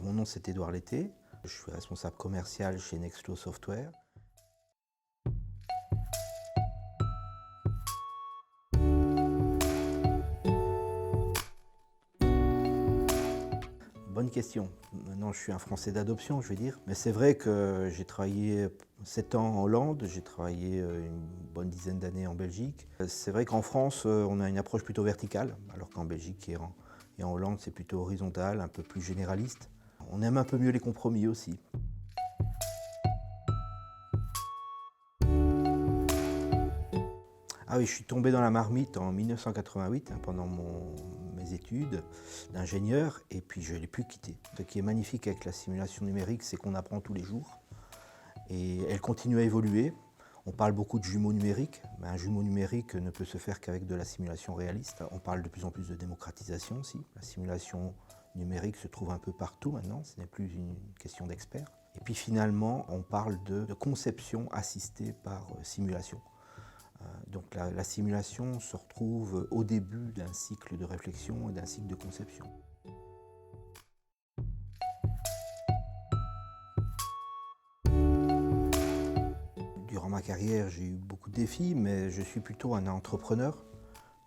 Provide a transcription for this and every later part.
Alors mon nom c'est Édouard Letté, je suis responsable commercial chez Nextflow Software. Bonne question. Maintenant je suis un Français d'adoption, je vais dire. Mais c'est vrai que j'ai travaillé 7 ans en Hollande, j'ai travaillé une bonne dizaine d'années en Belgique. C'est vrai qu'en France on a une approche plutôt verticale, alors qu'en Belgique et en Hollande c'est plutôt horizontal, un peu plus généraliste. On aime un peu mieux les compromis aussi. Ah oui, je suis tombé dans la marmite en 1988 pendant mes études d'ingénieur et puis je ne l'ai plus quitté. Ce qui est magnifique avec la simulation numérique, c'est qu'on apprend tous les jours et elle continue à évoluer. On parle beaucoup de jumeaux numériques, mais un jumeau numérique ne peut se faire qu'avec de la simulation réaliste. On parle de plus en plus de démocratisation aussi. La simulation numérique se trouve un peu partout maintenant, ce n'est plus une question d'experts. Et puis finalement, on parle de conception assistée par simulation. Donc la simulation se retrouve au début d'un cycle de réflexion et d'un cycle de conception. Durant ma carrière, j'ai eu beaucoup de défis, mais je suis plutôt un entrepreneur.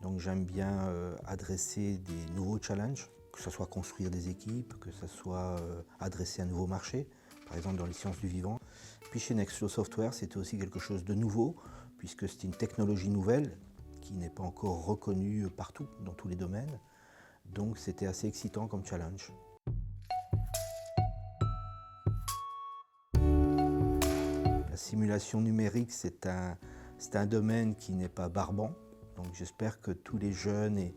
Donc j'aime bien adresser des nouveaux challenges, que ce soit construire des équipes, que ce soit adresser un nouveau marché, par exemple dans les sciences du vivant. Puis chez Nextflow Software, c'était aussi quelque chose de nouveau, puisque c'est une technologie nouvelle qui n'est pas encore reconnue partout, dans tous les domaines. Donc c'était assez excitant comme challenge. La simulation numérique, c'est un domaine qui n'est pas barbant. Donc j'espère que tous les jeunes et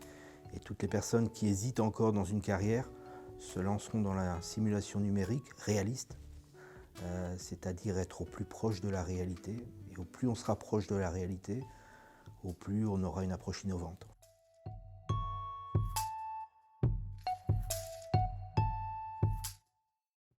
toutes les personnes qui hésitent encore dans une carrière se lanceront dans la simulation numérique réaliste, c'est-à-dire être au plus proche de la réalité. Et au plus on se rapproche de la réalité, au plus on aura une approche innovante.